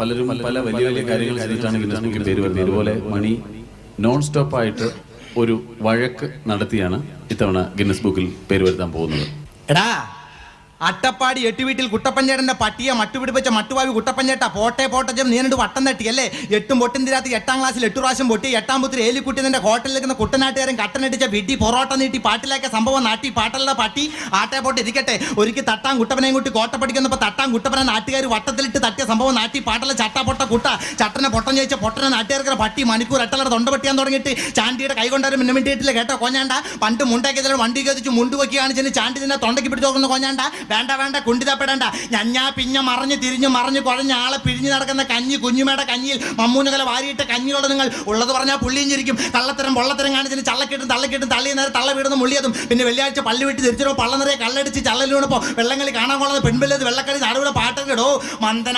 പലരും പല വലിയ വലിയ കാര്യങ്ങൾ ചെയ്തിട്ടാണ് ഗിന്നസ് ബുക്കിൽ പേര് വരുന്നത്. അതുപോലെ മണി നോൺ സ്റ്റോപ്പ് ആയിട്ട് ഒരു വഴക്ക് നടത്തിയാണ് ഇത്തവണ ഗിന്നസ് ബുക്കിൽ പേര് വരുത്താൻ പോകുന്നത്. എടാ അട്ടപ്പാടി എട്ടുവീട്ടിൽ കുട്ടപ്പഞ്ചേട്ടന്റെ പട്ടിയെ മട്ടുപിടിപ്പിച്ച മട്ടുവാവി കുട്ടപ്പഞ്ചേട്ട പോട്ടെ പോട്ടജം നീണ്ട് വട്ടം തട്ടിയല്ലേ? എട്ടും പൊട്ടും തിരാത്തി 8ാം ക്ലാസ്സിൽ 8 പ്രാവശ്യം പൊട്ടി 8ാം പുത്തിരി ഏലിക്കുട്ടി നിന്റെ ഹോട്ടലിൽ നിൽക്കുന്ന കുട്ടനാട്ടുകാരൻ കട്ടനടിച്ച വീട്ടി പൊറോട്ട നീട്ടി പാട്ടിലാക്കിയ സംഭവം നാട്ടി പാട്ടല്ല പട്ടി ആട്ടെ പോട്ട് ഇരിക്കട്ടെ. ഒരിക്കൽ തട്ടാൻ കുട്ടപ്പനെയും കൂട്ടി കോട്ട പഠിക്കുന്നപ്പോൾ തട്ടാൻ കുട്ടപ്പനെ നാട്ടുകാർ വട്ടത്തിലിട്ട് തട്ടിയ സംഭവം നാട്ടി പാട്ടല്ല ചട്ടാ പൊട്ട കുട്ട ചട്ടനെ പൊട്ടം ചോദിച്ച പൊട്ടനെ നാട്ടുകാർക്ക് പട്ടി മണിക്കൂർ എട്ടലയുടെ തൊണ്ട പൊട്ടിയാൻ തുടങ്ങിയിട്ട് ചാണ്ടിയുടെ കൈ കൊണ്ടാരും മിന്നിട്ടില്ല കേട്ടോ കൊഞ്ഞാണ്ട. പണ്ട് മുണ്ടാക്കിയതിൽ വണ്ടി കത്തിച്ച് മുണ്ട് വെക്കി കാണിച്ചതിന് ചാണ്ടി നിന്നെ തൊണ്ടയ്ക്ക് പിടിച്ച് നോക്കുന്ന കൊഞ്ഞാണ്ട. വേണ്ട വേണ്ട കുണ്ടിതപ്പെടേണ്ട. ഞഞ്ഞാ പിന്നെ മറിഞ്ഞ് തിരിഞ്ഞ് മറിഞ്ഞ് കുഴഞ്ഞ ആളെ പിഴിഞ്ഞ് നടക്കുന്ന കഞ്ഞി കുഞ്ഞുമേടെ കഞ്ഞിയിൽ മമ്മൂനുകല വാരിയിട്ട കഞ്ഞിയോട് നിങ്ങൾ ഉള്ളത് പറഞ്ഞാൽ പുള്ളിയും ചിരിക്കും. കള്ളത്തരം പൊള്ളത്തരം കാണിച്ചിന് ചള്ളക്കെട്ടും തള്ളക്കെട്ടും തള്ളിയ നേരം തള്ള വീടുന്ന മുള്ളിയതും പിന്നെ വെള്ളിയാഴ്ച പള്ളി വിട്ട് തിരിച്ചോ പള്ള നിറയെ കള്ളടിച്ച് ചള്ളലിനോടൊപ്പം വെള്ളങ്ങളി കാണാൻ കൊള്ളുന്ന പെൺപില്ലത് വെള്ളക്കളി നടുവിടെ പാട്ടൊക്കെ ഇടോ മന്ദന